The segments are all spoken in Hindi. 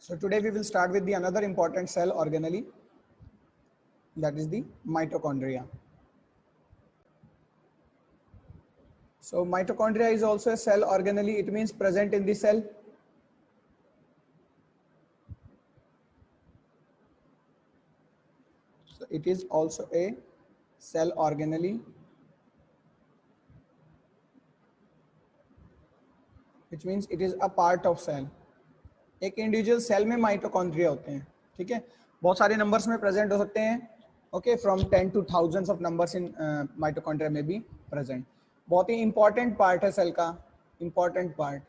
So today we will start with the another important cell organelle, that is the mitochondria. So mitochondria is also a cell organelle. It means present in the cell. So it is also a cell organelle, which means it is a part of cell. एक इंडिविजुअल सेल में माइटोकॉन्ड्रिया होते हैं, ठीक है, बहुत सारे नंबर्स में प्रेजेंट हो सकते हैं. Okay, from 10 to thousands of numbers in mitochondria में भी प्रेजेंट. बहुत ही इंपॉर्टेंट पार्ट है सेल का, इंपॉर्टेंट पार्ट.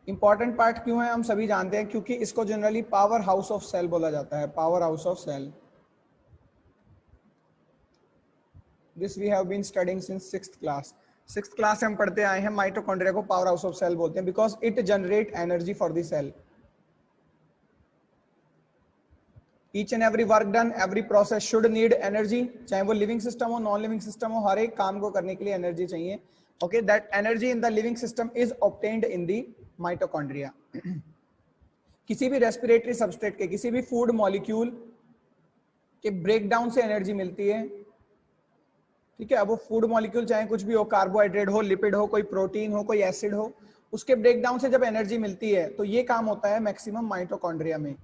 इंपॉर्टेंट पार्ट क्यों है हम सभी जानते हैं, क्योंकि इसको generally power house of cell बोला जाता है. Power house of cell, this we have been studying since 6th class. 6th class से हम पढ़ते आए हैं माइटोकॉन्ड्रिया को पावर हाउस ऑफ सेल बोलते हैं, because it generate energy for the cell. Each and every work done, every process should need energy, चाहे वो लिविंग सिस्टम हो, नॉन लिविंग सिस्टम हो, हर एक काम को करने के लिए एनर्जी चाहिए. Okay, that energy in the living system is obtained in the mitochondria. किसी भी रेस्पिरेटरी सबस्ट्रेट के, किसी भी फूड मॉलिक्यूल के ब्रेकडाउन से एनर्जी मिलती है, ठीक है. अब वो फूड मॉलिक्यूल चाहे कुछ भी हो, कार्बोहाइड्रेट हो, लिपिड हो, कोई प्रोटीन हो, कोई एसिड हो, उसके ब्रेकडाउन से जब एनर्जी मिलती है तो ये काम होता है मैक्सिमम माइटोकॉन्ड्रिया में.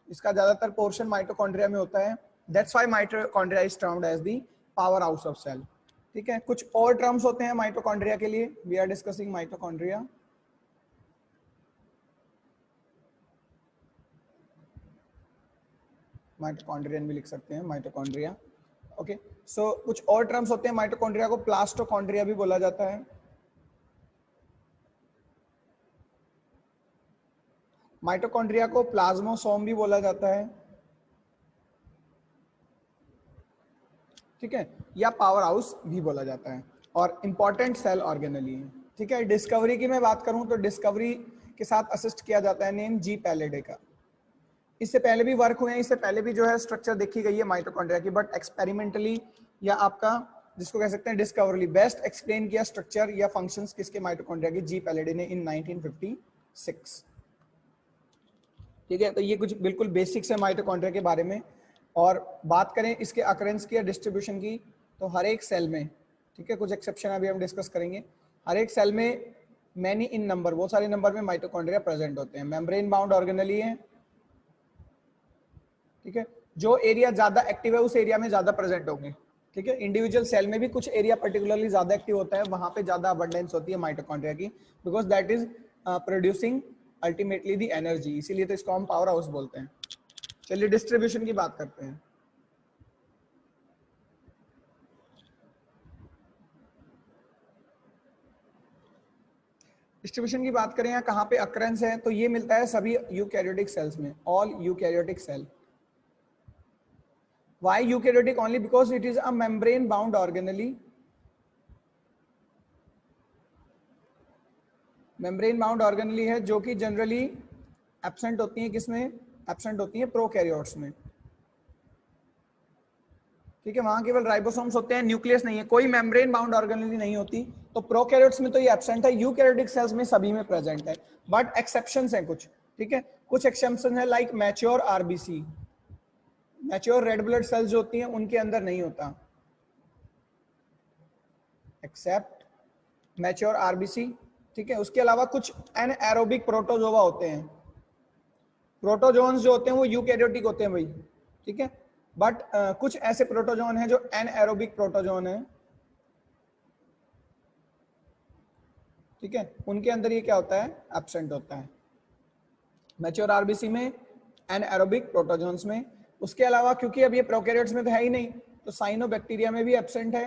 इसका ज्यादातर पोर्शन माइटोकॉन्ड्रिया में होता है. That's why mitochondria is termed as the power house of cell. ठीक है, कुछ और टर्म्स होते हैं माइटोकॉन्ड्रिया के लिए. We are discussing mitochondria. Mitochondrion भी लिख सकते हैं, माइटोकॉन्ड्रिया. ओके, सो कुछ और टर्म्स होते हैं माइटोकॉन्ड्रिया को. प्लास्टोकॉन्ड्रिया भी बोला जाता है. माइटोकॉन्ड्रिया को प्लाज्मोसोम भी बोला जाता है, ठीक है, या पावर हाउस भी बोला जाता है. और इंपॉर्टेंट सेल ऑर्गेनेली है. ठीक है, डिस्कवरी की मैं बात करूं तो डिस्कवरी के साथ असिस्ट किया जाता है नेम जी पैलेडे का. इससे पहले भी वर्क हुए हैं, इससे पहले भी जो है स्ट्रक्चर देखी गई है माइटोकॉन्ड्रिया की, बट एक्सपेरिमेंटली या आपका जिसको कह सकते हैं डिस्कवरली बेस्ट एक्सप्लेन किया स्ट्रक्चर या फंक्शंस किसके, माइटोकॉन्ड्रिया की, जी पैलेडे ने इन 1956. ठीक है, तो ये कुछ बिल्कुल बेसिक्स है माइटोकॉन्ड्रिया के बारे में. और बात करें इसके अकरेंस की या डिस्ट्रीब्यूशन की, तो हर एक सेल में, ठीक है, कुछ एक्सेप्शन अभी हम डिस्कस करेंगे, हर एक सेल में मैनी इन नंबर, बहुत सारे नंबर में माइटोकॉन्ड्रिया प्रेजेंट होते हैं. मेम्ब्रेन बाउंड ऑर्गेनेली है, ठीक है, जो एरिया ज्यादा एक्टिव है उस एरिया में ज्यादा प्रेजेंट होंगे. ठीक है, इंडिविजुअल सेल में भी कुछ एरिया पर्टिकुलरली ज्यादा एक्टिव होता है, वहां पे ज्यादा अबंडेंस होती है माइटोकॉन्ड्रिया की, because that is producing ultimately the energy. इसीलिए तो इसको हम पावर हाउस बोलते हैं. चलिए डिस्ट्रीब्यूशन की बात करते हैं. डिस्ट्रीब्यूशन की बात करें या कहां पे अकरेंस है, तो ये मिलता है सभी यूकैरियोटिक सेल्स में, all eukaryotic cell. Why eukaryotic only? Because it is a membrane bound organelle. Membrane bound organelle है जो कि जनरली एब्सेंट होती है, किसमें एब्सेंट होती है, प्रोकैरियोट्स में. ठीक है, वहां केवल राइबोसोम्स होते हैं, न्यूक्लियस नहीं है, कोई मेम्ब्रेन बाउंड ऑर्गेनेली नहीं होती. तो प्रोकैरियोट्स में तो ये एब्सेंट है, यूकैरियोटिक सेल्स में सभी में प्रेजेंट है, बट एक्सेप्शंस हैं कुछ. ठीक है, कुछ एक्सेप्शन है like mature RBC, mature red blood cells जो होती हैं उनके अंदर नहीं होता, एक्सेप्ट मैच्योर आरबीसी. ठीक है, उसके अलावा कुछ एनएरोबिक प्रोटोजोआ होते हैं. प्रोटोजोन्स जो होते हैं वो यूकैरियोटिक होते हैं भाई. ठीक है, बट कुछ ऐसे प्रोटोजोन हैं जो एनएरोबिक प्रोटोजोन है. ठीक है, उनके अंदर ये क्या होता है, एब्सेंट होता है, मैच्योर आरबीसी में, एनएरोबिक प्रोटोजोन्स में. उसके अलावा क्योंकि अब ये प्रोकैरियोट्स में तो है ही नहीं, तो साइनोबैक्टीरिया में भी एब्सेंट है,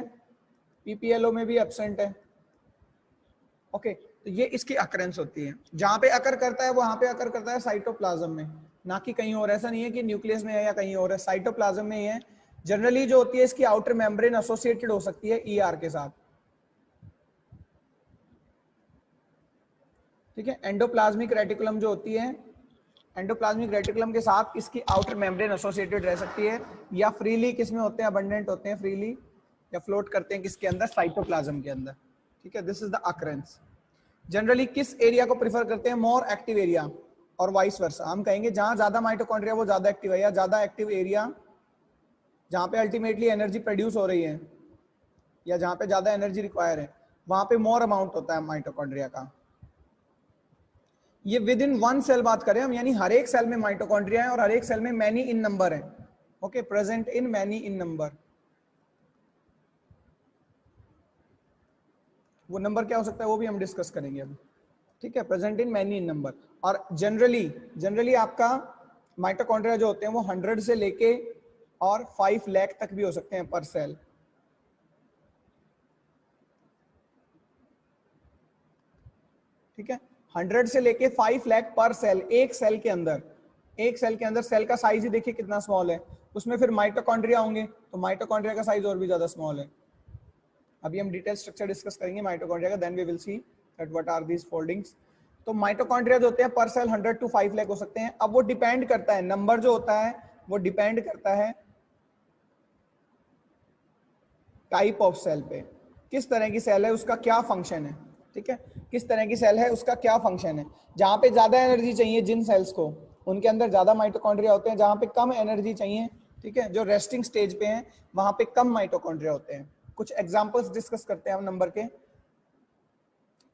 पीपीएलओ में भी एब्सेंट है. ओके, तो ये इसकी अकरेंस होती है. जहां पे अकर करता है वहां पे अकर करता है साइटोप्लाज्म में, ना कि कहीं और. ऐसा नहीं है कि न्यूक्लियस में है या कहीं और है, साइटोप्लाज्म में ही है. जनरली जो होती है इसकी आउटर मेम्ब्रेन एसोसिएटेड हो सकती है ईआर के साथ. ठीक है, एंडोप्लाज्मिक रेटिकुलम जो होती है, एंडोप्लाज्मिक रेटिकुलम के साथ इसकी आउटर मेम्ब्रेन एसोसिएटेड रह सकती है, या फ्रीली किसमें होते हैं, अबंडेंट होते हैं फ्रीली, या फ्लोट करते हैं किसके अंदर, साइटोप्लाज्म के अंदर. ठीक है, this is the occurrence. Generally किस एरिया को प्रिफर करते हैं? मोर एक्टिव एरिया, और वाइस वर्सा। हम कहेंगे जहां ज्यादा माइटोकॉन्ड्रिया वो ज्यादा एक्टिव है, या ज्यादा एक्टिव एरिया जहां पे अल्टीमेटली एनर्जी प्रोड्यूस हो रही है या जहां पे ज्यादा एनर्जी रिक्वायर है, वहां पे मोर अमाउंट होता है माइटोकॉन्ड्रिया का। ये विद इन वन सेल बात करें हम, यानी हर एक सेल में माइटोकॉन्ड्रिया है और हर एक सेल में मैनी इन नंबर है। Okay, present in many in number. वो नंबर क्या हो सकता है वो भी हम डिस्कस करेंगे अभी, ठीक है। Present in many in number. और जनरली आपका माइटोकॉन्ड्रिया जो होते हैं वो 100 से लेके और 5 लाख तक भी हो सकते हैं पर सेल, ठीक है। 100 से लेके 5 लाख पर सेल, एक सेल के अंदर। एक सेल के अंदर सेल का साइज ही देखिए कितना स्मॉल है, उसमें फिर माइटोकॉन्ड्रिया होंगे तो माइटोकॉन्ड्रिया का साइज और भी ज्यादा स्मॉल है। अभी हम डिटेल स्ट्रक्चर डिस्कस करेंगे माइटोकॉन्ड्रिया का, then we will see that what are these foldings. तो माइटोकॉन्ड्रिया जो होते हैं पर सेल 100 to 5 लाख हो सकते हैं। अब वो डिपेंड करता है, नंबर जो होता है वो डिपेंड करता है टाइप ऑफ सेल पे, किस तरह की सेल है उसका क्या फंक्शन है, ठीक है। किस तरह की सेल है उसका क्या फंक्शन है। जहां पे ज्यादा एनर्जी चाहिए जिन सेल्स को, उनके अंदर ज्यादा माइटोकॉन्ड्रिया होते हैं। जहां पे कम एनर्जी चाहिए, ठीक है, जो रेस्टिंग स्टेज पे हैं, वहां पे कम माइटोकॉन्ड्रिया होते हैं। कुछ एग्जांपल्स डिस्कस करते हैं हम नंबर के,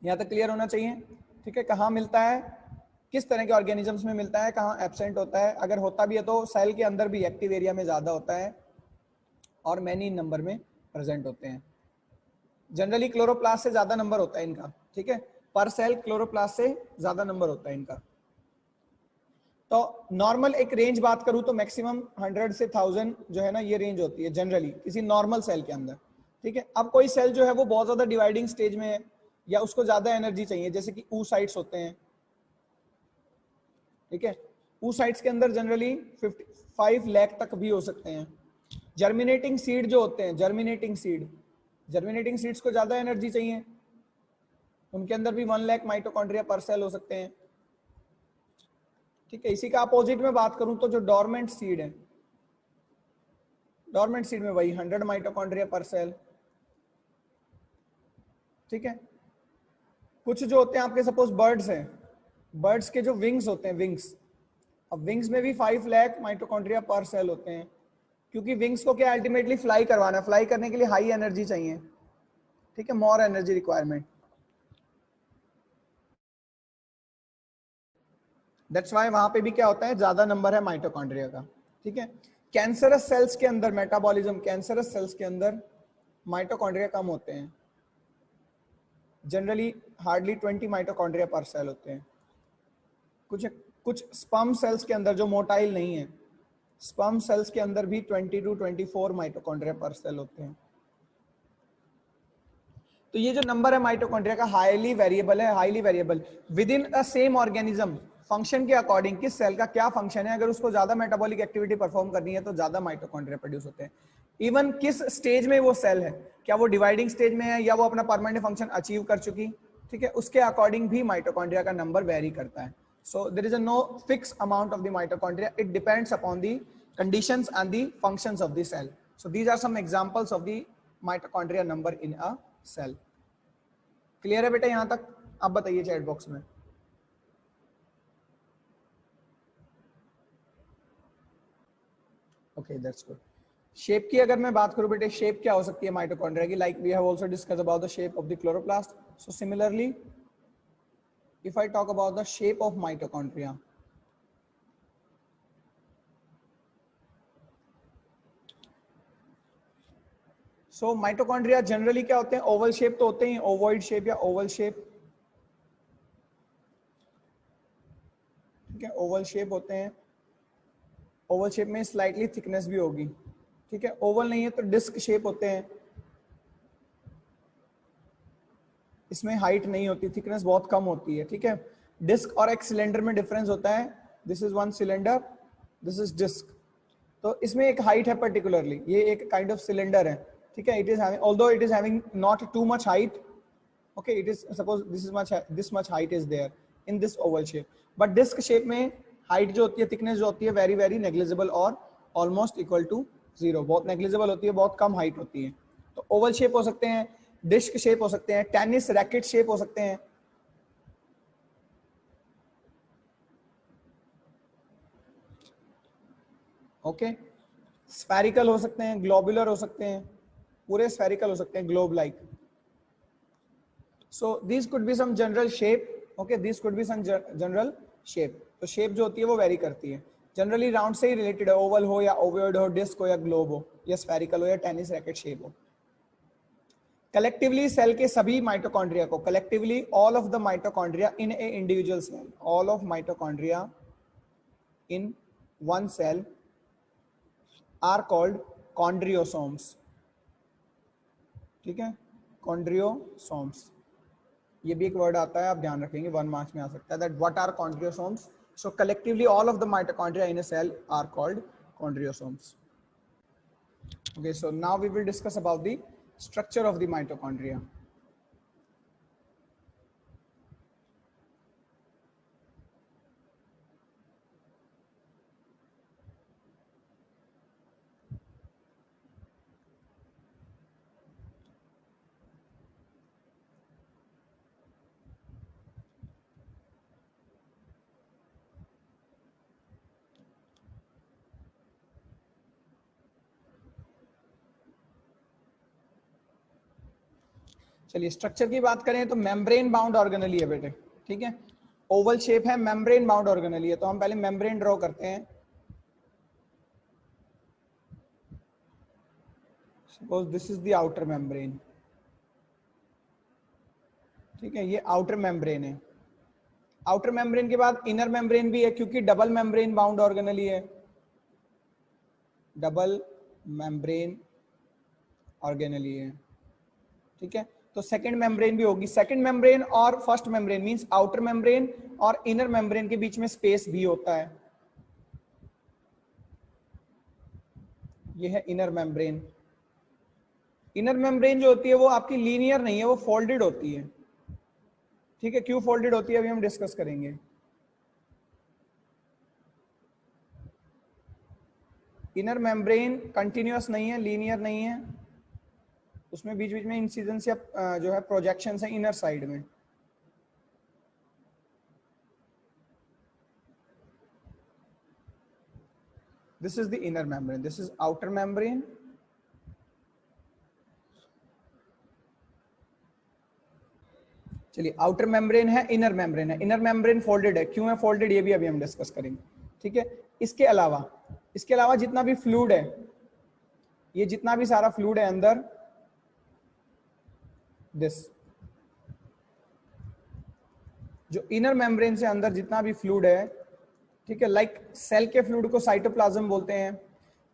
यहां तक क्लियर होना चाहिए, ठीक है। कहाँ मिलता है, किस तरह के ऑर्गेनिजम्स में मिलता है, कहाँ एब्सेंट होता है, अगर होता भी है तो सेल के अंदर भी एक्टिव एरिया में ज्यादा होता है और मैनी नंबर में प्रेजेंट होते हैं। जनरली क्लोरोप्लास्ट से ज्यादा नंबर होता है इनका, ठीक है, पर सेल क्लोरोप्लास्ट से ज्यादा नंबर होता है इनका। तो नॉर्मल एक रेंज बात करूं तो मैक्सिमम 100 से 1000 जो है ना, ये रेंज होती है जनरली किसी नॉर्मल सेल के अंदर, ठीक है। अब कोई सेल जो है वो बहुत ज्यादा डिवाइडिंग स्टेज में है या उसको ज्यादा एनर्जी चाहिए, जैसे कि oocytes होते हैं, ठीक है। oocytes के अंदर जनरली 5 लाख तक भी हो सकते हैं। जर्मिनेटिंग सीड जो होते हैं, जर्मिनेटिंग सीड्स को ज्यादा एनर्जी चाहिए, उनके अंदर भी 1 लाख माइटोकॉन्ड्रिया पर सेल हो सकते हैं, ठीक है। इसी का अपोजिट में बात करूं तो जो डोरमेंट सीड है, डोरमेंट सीड में वही 100 माइटोकॉन्ड्रिया पर सेल, ठीक है। कुछ जो होते हैं आपके सपोज बर्ड्स हैं, बर्ड्स के जो विंग्स होते हैं, विंग्स, अब विंग्स में भी 5 लाख माइटोकॉन्ड्रिया पर सेल होते हैं, क्योंकि विंग्स को क्या अल्टीमेटली फ्लाई करवाना, फ्लाई करने के लिए हाई एनर्जी चाहिए, ठीक है, more energy requirement. That's why वहां पे भी क्या होता है, ज्यादा नंबर है माइटोकॉन्ड्रिया का, ठीक है। कैंसरस सेल्स के अंदर मेटाबॉलिज्म, कैंसरस सेल्स के अंदर माइटोकॉन्ड्रिया कम होते हैं, जनरली हार्डली 20 माइटोकॉन्ड्रिया पर सेल होते हैं। कुछ स्पर्म सेल्स के अंदर जो मोटाइल नहीं है, स्पर्म सेल्स के अंदर भी 20 to 24 माइटोकॉन्ड्रिया पर सेल होते हैं। तो ये जो नंबर है माइटोकॉन्ड्रिया का हाईली वेरिएबल है, highly variable with in a same organism. Function के अकॉर्डिंग किस सेल का क्या फंक्शन है, अगर उसको ज्यादा मेटाबॉलिक एक्टिविटी परफॉर्म करनी है तो ज्यादा माइटोकॉन्ड्रिया प्रोड्यूस होते हैं। इवन किस स्टेज में वो सेल है, क्या वो डिवाइडिंग स्टेज में है या वो अपना परमानेंट फंक्शन अचीव कर चुकी, ठीक है, उसके अकॉर्डिंग भी माइटोकॉन्ड्रिया का नंबर वेरी करता है। So there is a no fix amount of the mitochondria, it depends upon the conditions and the functions of the cell. So these are some examples of the mitochondria number in a cell. Clear है बेटा यहां तक? आप बताइए चैट बॉक्स में। Okay, that's good. शेप की अगर मैं बात करूं बेटे, शेप क्या हो सकती है माइटोकॉन्ड्रिया की, like we have also discussed about the shape of the chloroplast. So similarly if I talk about the shape of mitochondria, so mitochondria generally क्या होते हैं, ओवल शेप तो होते हैं, ओवॉइड शेप या ओवल शेप, ठीक है, ओवल शेप होते हैं। ओवल शेप में स्लाइटली थिकनेस भी होगी, ठीक है। ओवल नहीं है तो डिस्क शेप होते हैं, इसमें हाइट नहीं होती, थिकनेस बहुत कम होती है, ठीक है। डिस्क और एक सिलेंडर में डिफरेंस होता है, this is one cylinder, this is disc. तो इसमें एक हाइट है पर्टिकुलरली, ये एक काइंड ऑफ सिलेंडर है, ठीक है। It is having, although it is having not too much height, okay, it is suppose this much height is there in this oval shape, but disc shape में हाइट जो होती है, थिकनेस जो होती है, वेरी वेरी नेग्लिजिबल और ऑलमोस्ट इक्वल टू 0, बहुत नेग्लिजिबल होती है, बहुत कम हाइट होती है। तो ओवल शेप हो सकते हैं, डिस्क शेप हो सकते हैं, टेनिस रैकेट शेप हो सकते हैं, ओके, स्फेरिकल हो सकते हैं, ग्लोबुलर हो सकते हैं, पूरे स्फेरिकल हो सकते हैं, globe like. So this could be some general shape. Okay, this could be some general shape. तो शेप जो होती है वो वेरी करती है. जनरली राउंड से ही रिलेटेड है, ओवल हो या ओवॉइड हो, डिस्क हो या ग्लोब हो, या स्फेरिकल हो या टेनिस रैकेट शेप हो. कलेक्टिवली सेल के सभी माइटोकॉन्ड्रिया को, collectively all of the mitochondria in a individual cell, all of mitochondria in one cell are called chondriosomes. ठीक है, कॉन्ड्रियोसोम्स, ये भी एक वर्ड आता है, आप ध्यान रखेंगे, 1 मार्क्स में आ सकता है. That what are chondriosomes? So collectively all of the mitochondria in a cell are called chondriosomes. Okay, so now we will discuss about the structure of the mitochondria. चलिए स्ट्रक्चर की बात करें तो मेम्ब्रेन बाउंड ऑर्गेनेली है बेटे. ठीक है, ओवल शेप है, मेम्ब्रेन बाउंड ऑर्गेनेली है. तो हम पहले मेम्ब्रेन ड्रॉ करते हैं. Suppose this is the outer membrane. ठीक है, ये आउटर मेम्ब्रेन है. आउटर मेम्ब्रेन के बाद इनर मेम्ब्रेन भी है, क्योंकि डबल मेम्ब्रेन बाउंड ऑर्गेनेली है, डबल मेम्ब्रेन ऑर्गेनेली है. ठीक है, तो सेकंड मेम्ब्रेन भी होगी. सेकंड मेम्ब्रेन और first membrane means outer membrane और इनर मेम्ब्रेन के बीच में स्पेस भी होता है. ये है इनर मेम्ब्रेन. इनर मेम्ब्रेन जो होती है वो आपकी लीनियर नहीं है, वो फोल्डेड होती है. ठीक है, क्यों फोल्डेड होती है अभी हम डिस्कस करेंगे. इनर मेम्ब्रेन कंटिन्यूअस नहीं है, लीनियर नहीं है, उसमें बीच बीच में इंसिडेंस या जो है प्रोजेक्शन है इनर साइड में. This is the inner membrane, this is outer membrane. चलिए, आउटर मेम्ब्रेन है, इनर मेम्ब्रेन है. इनर मेम्ब्रेन फोल्डेड है, क्यों है फोल्डेड ये भी अभी हम डिस्कस करेंगे. ठीक है, इसके अलावा जितना भी फ्लूइड है, ये जितना भी सारा फ्लूइड है अंदर, दिस जो इनर मेम्ब्रेन से अंदर जितना भी फ्लूइड है, ठीक है, लाइक सेल के फ्लूइड को साइटोप्लाज्म बोलते हैं,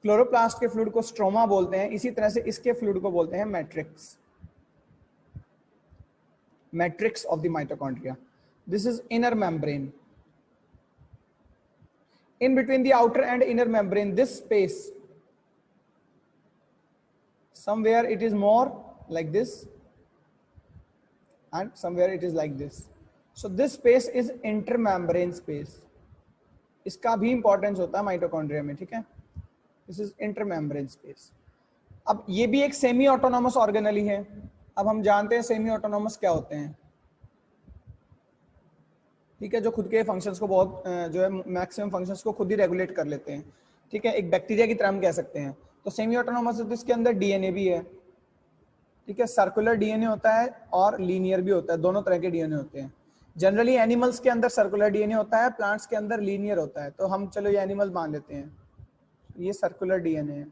क्लोरोप्लास्ट के फ्लूइड को स्ट्रोमा बोलते हैं, इसी तरह से इसके फ्लूइड को बोलते हैं matrix. Matrix of the mitochondria. This is inner membrane. In between the outer and inner membrane, this space, somewhere it is more like this and somewhere it is like this. So this space is intermembrane space. इसका भी इंपॉर्टेंस होता है माइटोकॉन्ड्रिया में. ठीक है, दिस इज इंटरमेम्ब्रेन स्पेस. अब ये भी एक सेमी ऑटोनॉमस ऑर्गेनेली है. अब हम जानते हैं सेमी ऑटोनॉमस क्या होते हैं. ठीक है, जो खुद के फंक्शंस को बहुत जो है मैक्सिमम फंक्शंस को खुद ही रेगुलेट कर लेते हैं. ठीक है, एक बैक्टीरिया की तरह हम कह सकते हैं. तो सेमी ऑटोनॉमस है तो इसके अंदर डीएनए भी है. ठीक है, सर्कुलर डीएनए होता है और लीनियर भी होता है, दोनों तरह के डीएनए होते हैं. जनरली एनिमल्स के अंदर सर्कुलर डीएनए होता है, प्लांट्स के अंदर लीनियर होता है. तो हम चलो ये एनिमल मान लेते हैं, ये सर्कुलर डीएनए है.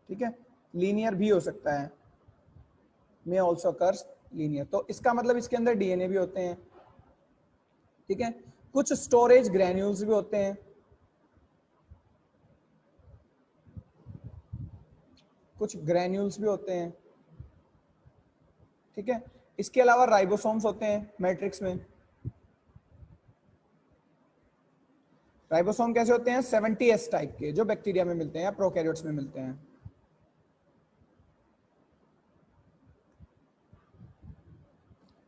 ठीक है, लीनियर भी हो सकता है, मे ऑल्सो अकर्स लीनियर. तो इसका मतलब इसके अंदर डीएनए भी होते हैं. ठीक है, कुछ स्टोरेज ग्रैन्यूल्स भी होते हैं, कुछ ग्रैन्यूल्स भी होते हैं. ठीक है, इसके अलावा राइबोसोम्स होते हैं मैट्रिक्स में. राइबोसोम कैसे होते हैं? 70S टाइप के, जो बैक्टीरिया में मिलते हैं या प्रोकैरियोट्स में मिलते हैं.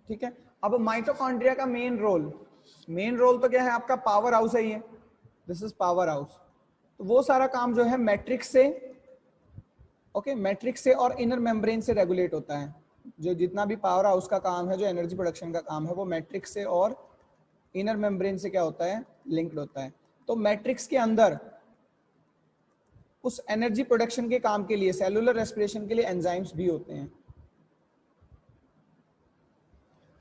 ठीक है, अब माइटोकॉन्ड्रिया का मेन रोल तो क्या है आपका? पावर हाउस है ये, दिस इज पावर हाउस. तो वो सारा काम जो है मैट्रिक्स से, ओके, मैट्रिक्स से और इनर मेम्ब्रेन से रेगुलेट होता है. जो जितना भी पावर हाउस का काम है, जो एनर्जी प्रोडक्शन का काम है, वो मैट्रिक्स से और इनर मेम्ब्रेन से क्या होता है? लिंक्ड होता है. तो मैट्रिक्स के अंदर उस एनर्जी प्रोडक्शन के काम के लिए, सेलुलर रेस्पिरेशन के लिए एंजाइम्स भी होते हैं,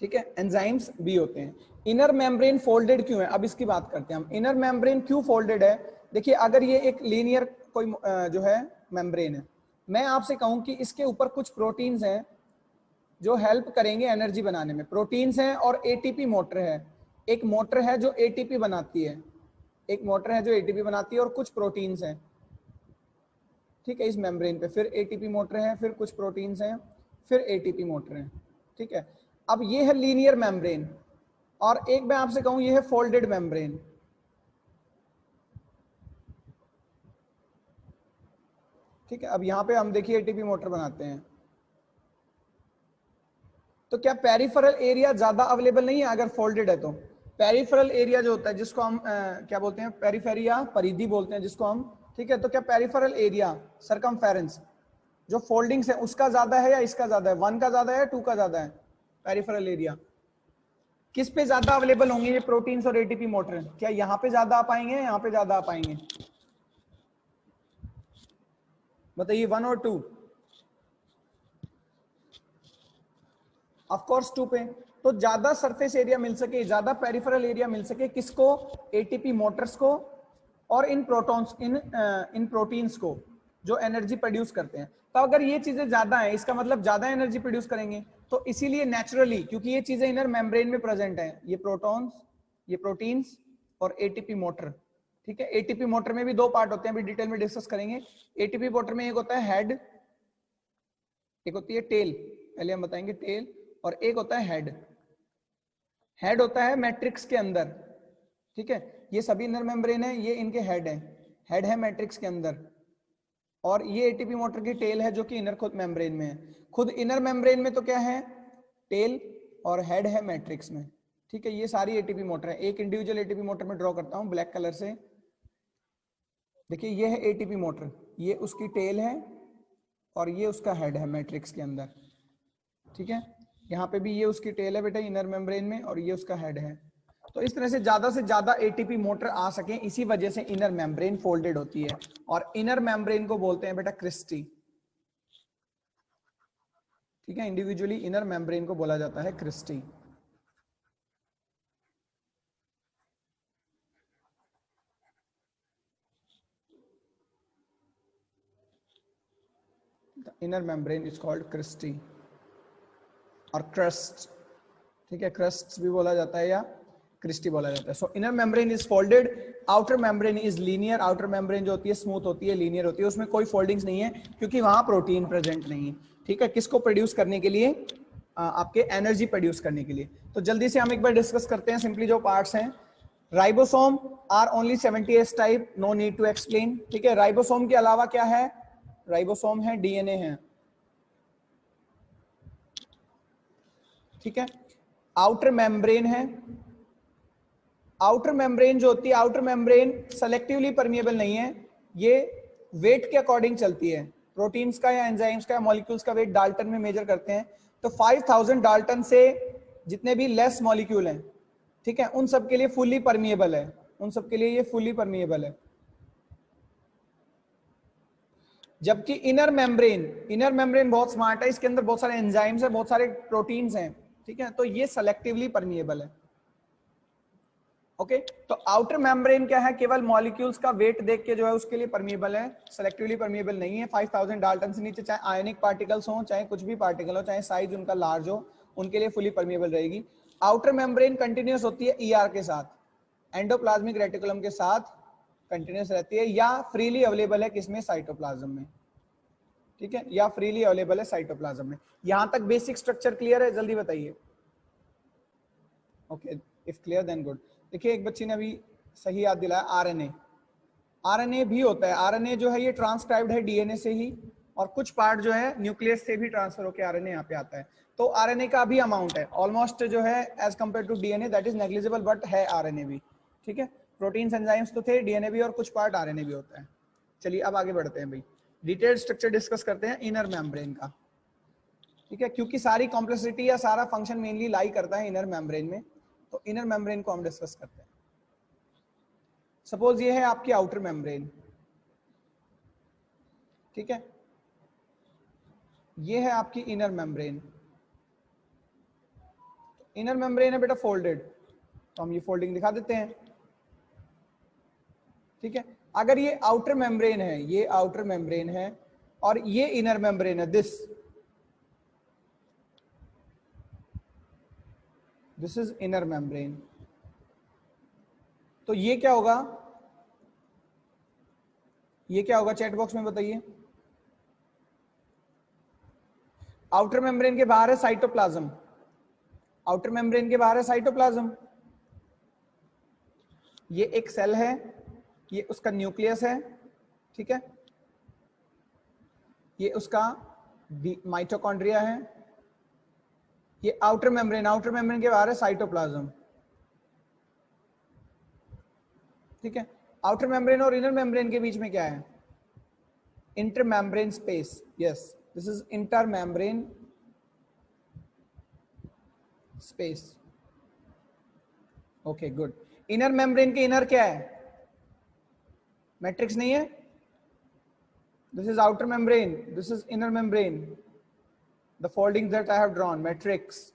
ठीक है, एंजाइम्स भी होते हैं। इनर मेम्ब्रेन फोल्डेड क्यों है, अब इसकी बात करते हैं हम। इनर मेम्ब्रेन क्यों फोल्डेड है? देखिए, अगर ये एक लीनियर कोई जो है मेम्ब्रेन है, मैं आपसे कहूं कि इसके ऊपर कुछ प्रोटीन्स हैं जो हेल्प करेंगे एनर्जी बनाने में, प्रोटीन्स हैं और एटीपी मोटर है, एक मोटर है जो एटीपी बनाती है, एक मोटर है जो एटीपी बनाती है और कुछ प्रोटीन्स हैं, ठीक है, इस मेम्ब्रेन पे, फिर एटीपी मोटर है, फिर कुछ प्रोटीन्स हैं, फिर एटीपी मोटर है, ठीक है। अब ये है लीनियर मेम्ब्रेन, और एक मैं आपसे कहूं ये है फोल्डेड मेम्ब्रेन। ठीक है, अब यहां पे हम देखिए एटीपी मोटर बनाते हैं, तो क्या पेरिफेरल एरिया ज्यादा अवेलेबल नहीं है अगर फोल्डेड है तो? पेरिफेरल एरिया जो होता है जिसको हम क्या बोलते हैं, पेरिफेरिया, परिधि बोलते हैं जिसको हम, ठीक है। तो क्या पेरिफेरल एरिया, सरकमफेरेंस, जो फोल्डिंग्स है उसका ज्यादा है या इसका ज्यादा है? 1 का ज्यादा है, 2 का ज्यादा है? पेरिफेरल एरिया किस पे ज्यादा अवेलेबल होंगे ये प्रोटीन्स और एटीपी मोटर? क्या यहाँ पे ज्यादा आ पाएंगे, यहाँ पे ज्यादा आ पाएंगे? बताइए, 1 और 2? ऑफ कोर्स 2 पे। तो ज्यादा सरफेस एरिया मिल सके, ज्यादा पेरिफेरल एरिया मिल सके किसको? एटीपी मोटर्स को और इन प्रोटॉन्स, इन प्रोटीन्स को जो एनर्जी प्रोड्यूस करते हैं। तो अगर ये चीजें ज्यादा है, इसका मतलब ज्यादा एनर्जी प्रोड्यूस करेंगे, तो इसीलिए नेचुरली, क्योंकि ये चीजें इनर मेम्ब्रेन में प्रेजेंट है, ये प्रोटॉन्स, ये प्रोटीन्स और एटीपी मोटर, ठीक है। एटीपी मोटर में भी 2 पार्ट होते हैं, अभी डिटेल में डिस्कस करेंगे। एटीपी मोटर में एक होता है हेड, एक होती है टेल, पहले हम बताएंगे टेल, और एक होता है हेड। हेड होता है मैट्रिक्स के अंदर, ठीक है, ये सभी इनर मेम्ब्रेन है, ये इनके हेड है, हेड है मैट्रिक्स के अंदर, और ये एटीपी मोटर की टेल है जो कि इनर खुद मेम्ब्रेन में है। खुद इनर मेम्ब्रेन में तो क्या है, टेल और हेड है मैट्रिक्स में, ठीक है। ये सारी एटीपी मोटर है, एक इंडिविजुअल एटीपी मोटर में ड्रॉ करता हूं ब्लैक कलर से। देखिए ये है एटीपी मोटर, ये उसकी टेल है और ये उसका हेड है मैट्रिक्स के अंदर, ठीक है। यहाँ पे भी ये उसकी टेल है बेटा इनर मेम्ब्रेन में, और ये उसका हेड है। तो इस तरह से ज्यादा एटीपी मोटर आ सके, इसी वजह से इनर मेम्ब्रेन फोल्डेड होती है, और इनर मेम्ब्रेन को बोलते हैं बेटा क्रिस्टी, ठीक है। इंडिविजुअली इनर मेम्ब्रेन को बोला जाता है cristae. Inner membrane is called cristae और क्रस्ट, ठीक है, क्रस्ट भी बोला जाता है या क्रिस्टी बोला जाता है। सो inner membrane is folded, outer membrane is linear. Outer membrane जो होती है स्मूथ होती है, लीनियर होती है, उसमें कोई फोल्डिंग्स नहीं है क्योंकि वहां प्रोटीन प्रेजेंट नहीं है, ठीक है। किसको प्रोड्यूस करने के लिए? आपके एनर्जी प्रोड्यूस करने के लिए। तो जल्दी से हम एक बार डिस्कस करते हैं सिंपली जो पार्ट्स हैं। Ribosome are only 70S type, no need to explain, ठीक है। राइबोसोम के अलावा क्या है? राइबोसोम है, डीएनए है, ठीक है। आउटर मेम्ब्रेन है, आउटर मेम्ब्रेन जो होती है, आउटर मेम्ब्रेन सेलेक्टिवली परमिएबल नहीं है, ये वेट के अकॉर्डिंग चलती है, प्रोटीन्स का या एंजाइम्स का या मॉलिक्यूल्स का वेट डाल्टन में मेजर करते हैं। तो 5000 डाल्टन से जितने भी लेस मॉलिक्यूल हैं, ठीक है, उन सब के लिए फुली परमिएबल है, उन सब के लिए ये फुली परमिएबल है। जबकि इनर मेम्ब्रेन बहुत स्मार्ट है, इसके अंदर बहुत सारे एंजाइम्स है, बहुत सारे प्रोटीन्स हैं, ठीक है, तो ये सेलेक्टिवली परमिएबल है। ओके, तो आउटर मेम्ब्रेन क्या है, केवल मॉलिक्यूल्स का वेट देख के जो है उसके लिए परमिएबल है, सेलेक्टिवली परमिएबल नहीं है। 5000 डाल्टन से नीचे चाहे आयनिक पार्टिकल्स हो, चाहे कुछ भी पार्टिकल हो, चाहे साइज उनका लार्ज हो, उनके लिए फुली परमिएबल रहेगी। आउटर मेम्ब्रेन कंटिन्यूस होती है ईआर के साथ, एंडोप्लाज्मिक रेटिकुलम के साथ कंटिन्यूस रहती है, या फ्रीली अवेलेबल है किसमें? साइटोप्लाज्म में, ठीक है, या फ्रीली अवेलेबल है साइटोप्लाज्म में। यहां तक बेसिक स्ट्रक्चर क्लियर है? जल्दी बताइए। Okay, if clear then good. देखिए एक बच्ची ने अभी सही याद दिलाया, आरएनए, आरएनए भी होता है। आरएनए जो है ये ट्रांसक्राइब्ड है डीएनए से ही, और कुछ पार्ट जो है न्यूक्लियस से भी ट्रांसफर होकर आरएनए यहाँ पे आता है। तो आरएनए का भी अमाउंट है ऑलमोस्ट जो है as compare to DNA, that is negligible, but है आरएनए भी, ठीक है। प्रोटीन्स एंजाइम्स तो थे, डीएनए भी, और कुछ पार्ट आरएनए भी होता है। चलिए अब आगे बढ़ते हैं भाई, डिटेल्ड स्ट्रक्चर डिस्कस करते हैं इनर मेम्ब्रेन का, ठीक है, क्योंकि सारी कॉम्प्लेक्सिटी या सारा फंक्शन मेनली लाई करता है इनर मेम्ब्रेन में। तो इनर मेम्ब्रेन को हम डिस्कस करते हैं। सपोज ये है आपकी आउटर मेम्ब्रेन, ठीक है, ये है आपकी इनर मेम्ब्रेन। इनर मेम्ब्रेन है बेटा फोल्डेड, तो हम ये फोल्डिंग दिखा देते हैं। ठीक है, अगर ये आउटर मेम्ब्रेन है, ये आउटर मेम्ब्रेन है और ये इनर मेम्ब्रेन है, दिस इज इनर मेम्ब्रेन, तो ये क्या होगा, ये क्या होगा चैट बॉक्स में बताइए। आउटर मेम्ब्रेन के बाहर है साइटोप्लाज्म, आउटर मेम्ब्रेन के बाहर है साइटोप्लाज्म, ये एक सेल है, ये उसका न्यूक्लियस है, ठीक है, ये उसका माइटोकॉन्ड्रिया है, ये आउटर मेम्ब्रेन, आउटर मेम्ब्रेन के बाहर है साइटोप्लाज्म। ठीक है, आउटर मेम्ब्रेन और इनर मेम्ब्रेन के बीच में क्या है, inter membrane space, yes this is inter membrane space. Okay good, inner membrane के इनर क्या है, मैट्रिक्स नहीं है, this is outer membrane, this is inner membrane, the folding that I have drawn matrix.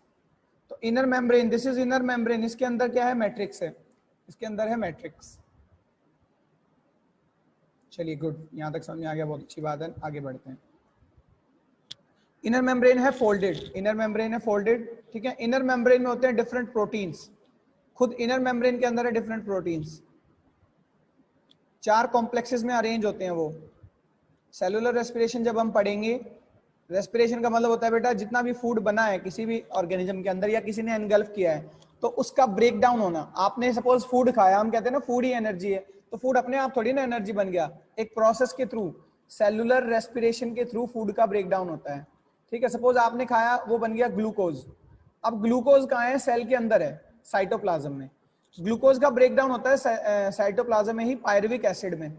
तो inner membrane, this is inner membrane, इसके अंदर क्या है, मैट्रिक्स है, इसके अंदर है मैट्रिक्स। चलिए गुड, यहां तक समझ में आ गया, बहुत अच्छी बात है, आगे बढ़ते हैं। इनर मेम्ब्रेन है फोल्डेड, इनर मेम्ब्रेन है फोल्डेड, ठीक है, इनर मेम्ब्रेन में होते हैं डिफरेंट प्रोटीन्स, खुद इनर मेम्ब्रेन के अंदर है डिफरेंट प्रोटीन्स, 4 कॉम्प्लेक्सेस में अरेंज होते हैं वो। सेलुलर रेस्पिरेशन जब हम पढ़ेंगे, रेस्पिरेशन का मतलब होता है बेटा जितना भी फूड बना है किसी भी ऑर्गेनिज्म के अंदर या किसी ने एनगल्फ किया है तो उसका ब्रेक डाउन होना। आपने सपोज फूड खाया, हम कहते हैं ना फूड ही एनर्जी है, तो फूड अपने आप थोड़ी ना एनर्जी बन गया, एक प्रोसेस के थ्रू, सेलुलर रेस्पिरेशन के थ्रू फूड का ब्रेक डाउन होता है। ठीक है, सपोज आपने खाया, वो बन गया ग्लूकोज, अब ग्लूकोज कहाँ है, सेल के अंदर है, साइटोप्लाज्म में। ग्लूकोज का ब्रेक डाउन होता है साइटोप्लाज्म में ही, पायरुविक एसिड में।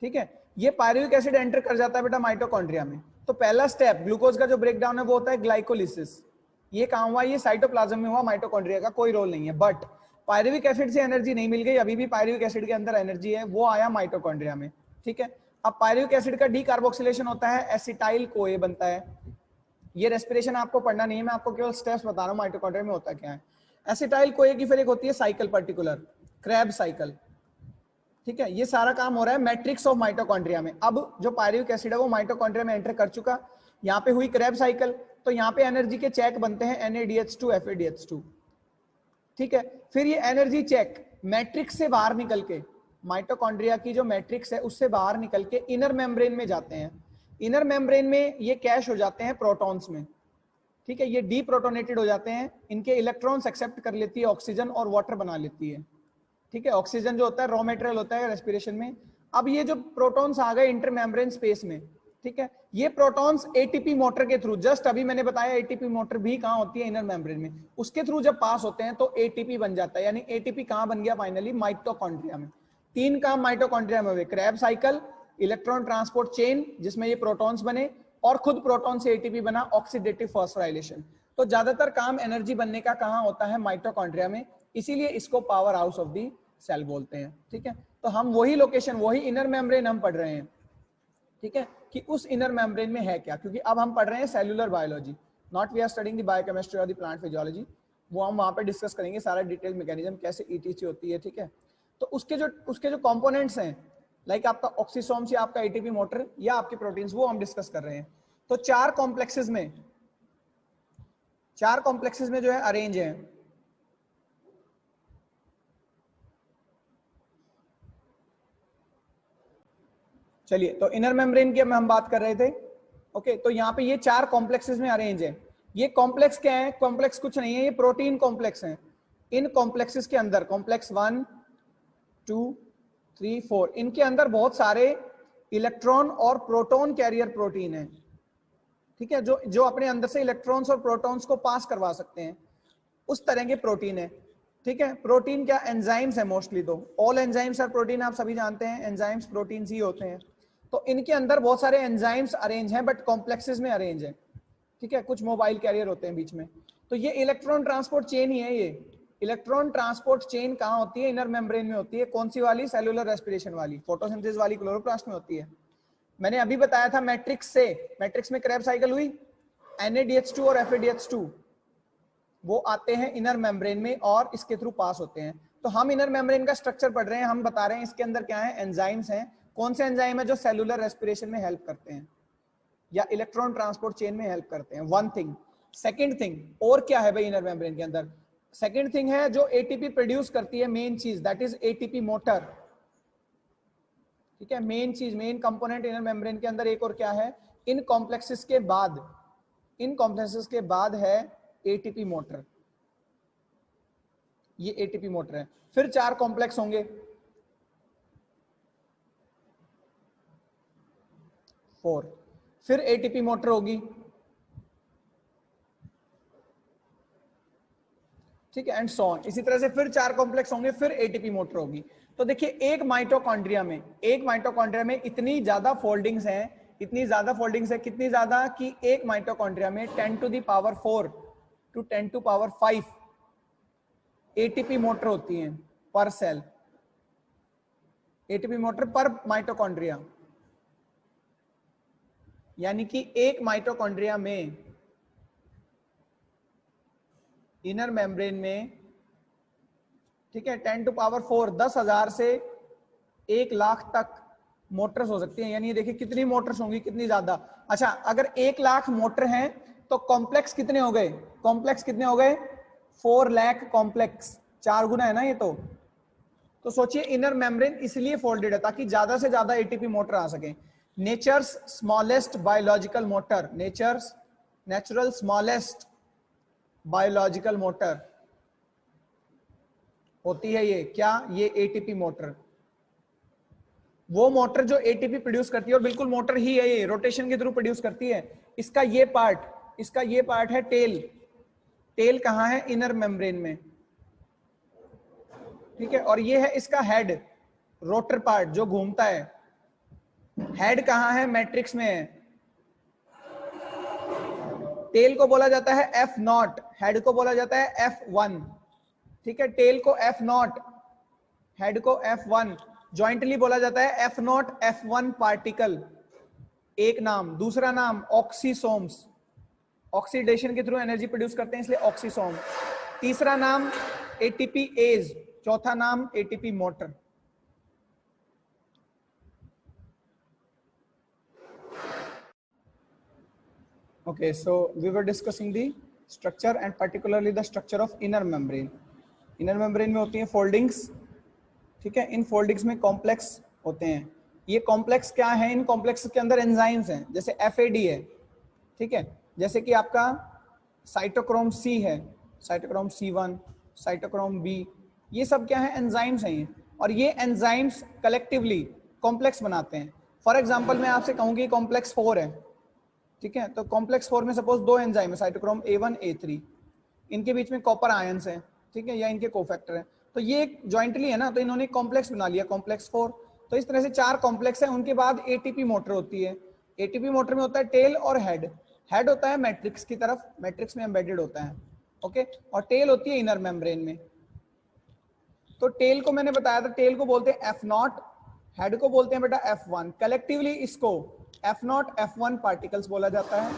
ठीक है, ये पायरुविक एसिड एंटर कर जाता है बेटा माइटोकॉन्ड्रिया में। तो पहला स्टेप ग्लूकोज का जो ब्रेक डाउन है वो होता है ग्लाइकोलिसिस। ये कहाँ हुआ, ये साइटोप्लाज्म में हुआ, माइटोकॉन्ड्रिया का कोई रोल नहीं है। बट पायरुविक एसिड से एनर्जी नहीं मिल गई, अभी भी पायरुविक एसिड के अंदर एनर्जी है, वो आया माइटोकॉन्ड्रिया में। ठीक है, अब पायरुविक एसिड का डीकार्बोक्सिलेशन होता है, एसिटाइल कोए बनता है। ये रेस्पिरेशन आपको पढ़ना नहीं है, मैं आपको केवल स्टेप्स बता रहा हूँ माइटोकॉन्ड्रिया में होता क्या है। एसिटाइल कोए की फिर एक होती है साइकिल, पर्टिकुलर क्रैब साइकिल। ठीक है, ये सारा काम हो रहा है मैट्रिक्स ऑफ माइटोकॉन्ड्रिया में। अब जो पायरुविक एसिड है वो माइटोकॉन्ड्रिया में एंटर कर चुका, यहाँ पे हुई क्रैब साइकिल, तो यहाँ पे एनर्जी के चेक बनते हैं NADH2 FADH2। ठीक है, फिर ये एनर्जी चेक मैट्रिक्स से बाहर निकल के, माइटोकॉन्ड्रिया की जो मैट्रिक्स है उससे बाहर निकल के इनर मेम्ब्रेन में जाते हैं। इनर मेम्ब्रेन में ये कैश हो जाते हैं प्रोटॉन्स में। ठीक है, ये डीप्रोटोनेटेड हो जाते हैं, इनके इलेक्ट्रॉन्स एक्सेप्ट कर लेती है ऑक्सीजन और वाटर बना लेती है। ठीक है, ऑक्सीजन जो होता है रॉ मटेरियल होता है रेस्पिरेशन में। अब ये जो प्रोटॉन्स आ गए इंटर मेम्ब्रेन स्पेस में, ठीक है, ये प्रोटॉन्स एटीपी मोटर के थ्रू, जस्ट अभी मैंने बताया एटीपी मोटर भी कहाँ होती है, इनर मेम्ब्रेन में, उसके थ्रू जब पास होते हैं तो एटीपी बन जाता है। यानी एटीपी कहाँ बन गया फाइनली, माइटोकॉन्ड्रिया में। 3 काम माइटोकॉन्ड्रिया में हुए, Krebs cycle, electron transport chain जिसमें ये प्रोटॉन्स बने, और खुद प्रोटॉन से एटीपी बना, ऑक्सीडेटिव फॉस्फोराइलेशन। तो ज्यादातर काम एनर्जी बनने का कहाँ होता है, माइटोकॉन्ड्रिया में, इसीलिए इसको power house of the cell बोलते हैं। ठीक है, तो हम वही लोकेशन, वही इनर मेम्ब्रेन हम पढ़ रहे हैं। ठीक है, कि उस इनर मेम्ब्रेन में है क्या, क्योंकि अब हम पढ़ रहे हैं cellular biology, not we are studying the biochemistry और द प्लांट फिजियोलॉजी। वो हम वहां पे डिस्कस करेंगे सारा डिटेल मैकेनिज्म कैसे ETC होती है। ठीक है, तो उसके जो कंपोनेंट्स हैं, लाइक आपका ऑक्सीसोम्स या आपका एटीपी मोटर या आपके प्रोटीन्स, वो हम डिस्कस कर रहे हैं। तो 4 कॉम्प्लेक्सेस में जो है अरेंज है। चलिए, तो इनर मेम्ब्रेन की हम बात कर रहे थे। ओके, तो यहाँ पे ये 4 कॉम्प्लेक्सेस में अरेंज है। ये कॉम्प्लेक्स क्या है, कॉम्प्लेक्स कुछ नहीं है, ये प्रोटीन कॉम्प्लेक्स हैं। इन कॉम्प्लेक्सेस के अंदर, कॉम्प्लेक्स 1 2 3 4, इनके अंदर बहुत सारे इलेक्ट्रॉन और प्रोटॉन कैरियर प्रोटीन है। ठीक है, जो अपने अंदर से इलेक्ट्रॉन्स और प्रोटॉन्स को पास करवा सकते हैं, उस तरह के प्रोटीन है। ठीक है, प्रोटीन क्या, एंजाइम्स है मोस्टली, तो ऑल एंजाइम्स आर प्रोटीन, आप सभी जानते हैं एंजाइम्स प्रोटीन्स ही होते हैं। तो इनके अंदर बहुत सारे एंजाइम्स अरेंज हैं, बट कॉम्प्लेक्सेस में अरेंज है। ठीक है, कुछ मोबाइल कैरियर होते हैं बीच में। तो ये इलेक्ट्रॉन ट्रांसपोर्ट चेन ही है। ये इलेक्ट्रॉन ट्रांसपोर्ट चेन कहाँ होती है, इनर मेम्ब्रेन में होती है। कौन सी वाली, सेलुलर रेस्पिरेशन वाली, फोटोसिंथेसिस वाली क्लोरोप्लास्ट में होती है। मैंने अभी बताया था मैट्रिक्स से, मैट्रिक्स में क्रैब साइकिल हुई, NADH2 और FADH2 वो आते हैं इनर मेम्ब्रेन में और इसके थ्रू पास होते हैं। तो हम इनर मेम्ब्रेन का स्ट्रक्चर पढ़ रहे हैं, हम बता रहे हैं इसके अंदर क्या है, एंजाइम्स हैं। कौन से एंजाइम है जो सेलुलर रेस्पिरेशन में हेल्प करते हैं या इलेक्ट्रॉन ट्रांसपोर्ट चेन में हेल्प करते हैं, वन थिंग। सेकेंड थिंग और क्या है भाई इनर मेम्ब्रेन के अंदर, सेकेंड थिंग है जो एटीपी प्रोड्यूस करती है, मेन चीज, दैट इज एटीपी मोटर। ठीक है, मेन चीज, मेन कंपोनेंट इनर मेम्ब्रेन के अंदर एक और क्या है, इन कॉम्प्लेक्सेस के बाद, इन कॉम्प्लेक्सेस के बाद है एटीपी मोटर, ये एटीपी मोटर है। फिर 4 कॉम्प्लेक्स होंगे, 4, फिर एटीपी मोटर होगी। ठीक है, एंड सो ऑन, इसी तरह से फिर 4 कॉम्प्लेक्स होंगे, फिर एटीपी मोटर होगी। तो देखिए एक माइटोकॉन्ड्रिया में इतनी ज्यादा फोल्डिंग्स हैं, इतनी ज्यादा फोल्डिंग्स है, कितनी ज्यादा कि एक माइटोकॉन्ड्रिया में 10 to the power 4 to 10 to power 5 ATP motor होती हैं पर सेल, एटीपी मोटर पर माइटोकॉन्ड्रिया। यानी कि एक माइटोकॉन्ड्रिया में, इनर मेम्ब्रेन में, ठीक है, 10 टू पावर 4, 10,000 से 1,00,000 तक मोटर्स हो सकती हैं। यानी देखिए कितनी मोटर्स होंगी, कितनी ज्यादा। अच्छा, अगर 1,00,000 मोटर हैं तो कॉम्प्लेक्स कितने हो गए, कॉम्प्लेक्स कितने हो गए, 4 लाख कॉम्प्लेक्स, 4 गुना है ना ये तो सोचिए इनर मेम्ब्रेन इसलिए फोल्डेड है ताकि ज्यादा से ज्यादा एटीपी मोटर आ सके। Nature's smallest biological motor, natural smallest biological motor होती है ये क्या, ये एटीपी मोटर। वो मोटर जो एटीपी प्रोड्यूस करती है, और बिल्कुल मोटर ही है ये, रोटेशन के थ्रू प्रोड्यूस करती है। इसका ये पार्ट है टेल। टेल कहां है, इनर मेम्ब्रेन में। ठीक है, और ये है इसका हेड, रोटर पार्ट जो घूमता है। हेड कहां है, मैट्रिक्स में है। टेल को बोला जाता है F0, हेड को बोला जाता है F1। ठीक है, टेल को F0, हेड को F1, जॉइंटली बोला जाता है F0 F1 पार्टिकल, एक नाम। दूसरा नाम ऑक्सीसोम्स, ऑक्सीडेशन के थ्रू एनर्जी प्रोड्यूस करते हैं इसलिए ऑक्सीसोम। तीसरा नाम एटीपी एज, चौथा नाम ATP motor. Okay, so we were discussing the structure and particularly the structure of inner membrane. Inner membrane में होती हैं फोल्डिंग्स। ठीक है, इन फोल्डिंग्स में कॉम्प्लेक्स होते हैं। ये कॉम्प्लेक्स क्या है, इन कॉम्प्लेक्स के अंदर एंजाइम्स हैं, जैसे FAD है। ठीक है, जैसे कि आपका साइटोक्रोम C है, साइटोक्रोम C1, साइटोक्रोम B, ये सब क्या है, एंजाइम्स हैं ये। और ये एंजाइम्स कलेक्टिवली कॉम्प्लेक्स बनाते हैं। फॉर एग्जाम्पल मैं आपसे कहूँ कि कॉम्प्लेक्स 4 है। ठीक है, तो कॉम्प्लेक्स 4 में सपोज 2 एंजाइम है, साइटोक्रोम A1 A3, इनके बीच में कॉपर आयंस है। ठीक है, या इनके कोफैक्टर है, तो ये एक जॉइंटली है ना, तो इन्होंने कॉम्प्लेक्स बना लिया, कॉम्प्लेक्स 4। तो इस तरह से 4 कॉम्प्लेक्स है। उनके बाद एटीपी मोटर होती है। एटीपी मोटर में होता है टेल और हेड। हेड होता है मैट्रिक्स की तरफ, मैट्रिक्स में एम्बेडेड होता है। ओके, और टेल होती है इनर मेम्ब्रेन में। तो टेल को मैंने बताया था, टेल को बोलते हैं F0, हेड को बोलते हैं बेटा F1। कलेक्टिवली इसको F0 F1 पार्टिकल्स बोला जाता है,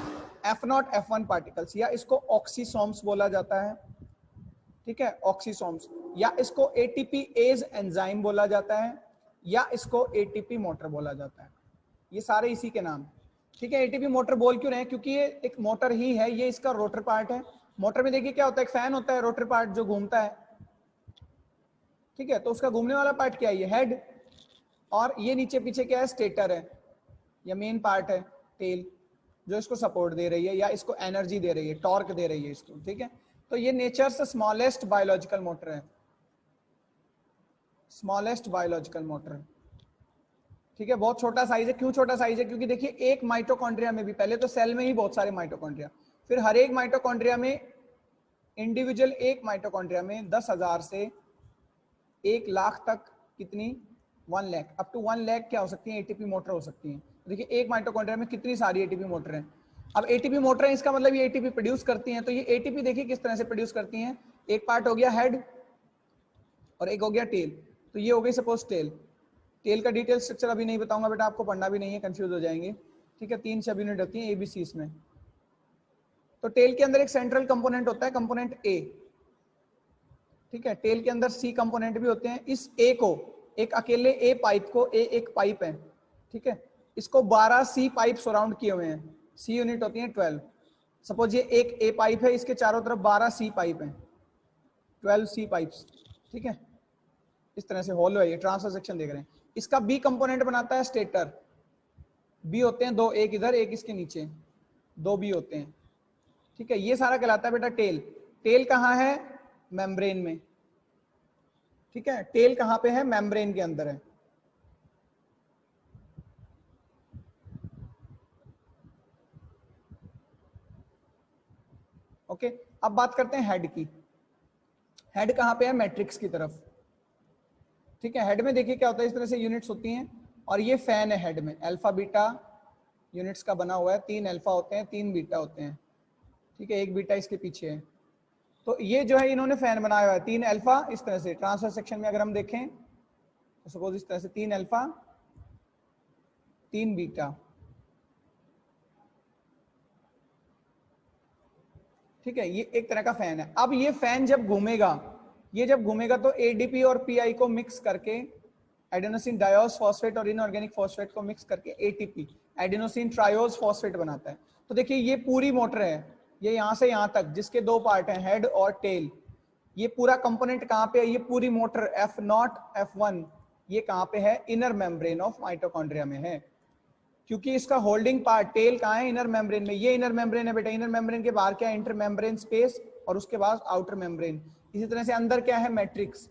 F0 F1 पार्टिकल्स, या इसको ऑक्सीसोम्स बोला जाता है। ठीक है, ऑक्सीसोम्स, या इसको एटीपी एज एंजाइम बोला जाता है, या इसको एटीपी मोटर बोला जाता है। ये सारे इसी के नाम। ठीक है, एटीपी मोटर बोल क्यों रहे हैं, क्योंकि ये एक मोटर ही है, ये इसका रोटर पार्ट है। मोटर में देखिए क्या होता है, एक फैन होता है, रोटर पार्ट जो घूमता है। ठीक है, तो उसका घूमने वाला पार्ट क्या है, ये हेड, और ये नीचे पीछे क्या है, स्टेटर है, या मेन पार्ट है टेल, जो इसको सपोर्ट दे रही है या इसको एनर्जी दे रही है, टॉर्क दे रही है इसको। ठीक है, तो ये नेचर से स्मॉलेस्ट बायोलॉजिकल मोटर है, स्मॉलेस्ट बायोलॉजिकल मोटर। ठीक है, बहुत छोटा साइज है। क्यों छोटा साइज है, क्योंकि देखिए एक माइटोकॉन्ड्रिया में भी, पहले तो सेल में ही बहुत सारे माइटोकॉन्ड्रिया, फिर हर एक माइटोकॉन्ड्रिया में इंडिविजुअल, एक माइटोकॉन्ड्रिया में 10,000 से 1,00,000 तक, कितनी, 1 लाख, अप टू 1 लाख क्या हो सकती है, एटीपी मोटर हो सकती है। देखिए एक माइटोकॉन्ड्रिया में कितनी सारी एटीपी मोटर हैं। अब एटीपी मोटर है, इसका मतलब ये एटीपी प्रोड्यूस करती हैं। तो ये एटीपी देखिए किस तरह से प्रोड्यूस करती हैं। एक पार्ट हो गया हेड और एक हो गया टेल। तो ये हो गई सपोज टेल, टेल का डिटेल स्ट्रक्चर अभी नहीं बताऊंगा बेटा, आपको पढ़ना भी नहीं है, कंफ्यूज हो जाएंगे। ठीक है, 3 सब यूनिट होती है एबीसी में। तो टेल के अंदर एक सेंट्रल कंपोनेंट होता है, कंपोनेंट ए। ठीक है, टेल के अंदर सी कंपोनेंट भी होते हैं। इस ए को, एक अकेले ए पाइप को, ए एक पाइप है, ठीक है, इसको 12 सी पाइप सराउंड किए हुए हैं। सी यूनिट होती है 12। सपोज ये एक ए पाइप है, इसके चारों तरफ 12 सी पाइप हैं, 12 सी पाइप्स। ठीक है, इस तरह से हॉलो है, ये ट्रांसफर सेक्शन देख रहे हैं। इसका बी कंपोनेंट बनाता है स्टेटर। बी होते हैं 2, एक इधर एक इसके नीचे, 2 बी होते हैं। ठीक है, ये सारा कहलाता है बेटा टेल। टेल कहाँ है? मेम्ब्रेन में। ठीक है, टेल कहाँ पे है? मेम्ब्रेन के अंदर है। ओके, अब बात करते हैं हेड की। हेड कहाँ पे है? मैट्रिक्स की तरफ। ठीक है, हेड में देखिए क्या होता है, इस तरह से यूनिट्स होती हैं और ये फैन है हेड में, अल्फा बीटा यूनिट्स का बना हुआ है। 3 अल्फा होते हैं, 3 बीटा होते हैं। ठीक है, एक बीटा इसके पीछे है। तो ये जो है इन्होंने फैन बनाया हुआ है, 3 अल्फा इस तरह से। ट्रांसफर सेक्शन में अगर हम देखें तो सपोज इस तरह से 3 अल्फा 3 बीटा। ठीक है, ये एक तरह का फैन है। अब ये फैन जब घूमेगा, ये जब घूमेगा तो एडीपी और पीआई को मिक्स करके, एडेनोसिन डायोस फॉस्फेट और इनऑर्गेनिक फॉस्फेट को मिक्स करके एटीपी, एडेनोसिन ट्रायोज फॉस्फेट बनाता है। तो देखिए ये पूरी मोटर है, ये यहां से यहां तक, जिसके 2 पार्ट हैं, हेड और टेल। ये पूरा कंपोनेंट कहां पे है? ये पूरी मोटर F0 F1 ये कहां पे है? इनर मेम्ब्रेन ऑफ माइटोकॉन्ड्रिया में है। क्योंकि इसका होल्डिंग पार्ट टेल कहां है? इनर मेम्ब्रेन में। ये इनर मेम्ब्रेन है बेटा। इनर मेम्ब्रेन के बाहर क्या है? इंटर मेम्ब्रेन स्पेस, और उसके बाद आउटर मेम्ब्रेन। इसी तरह से अंदर क्या है? मैट्रिक्स।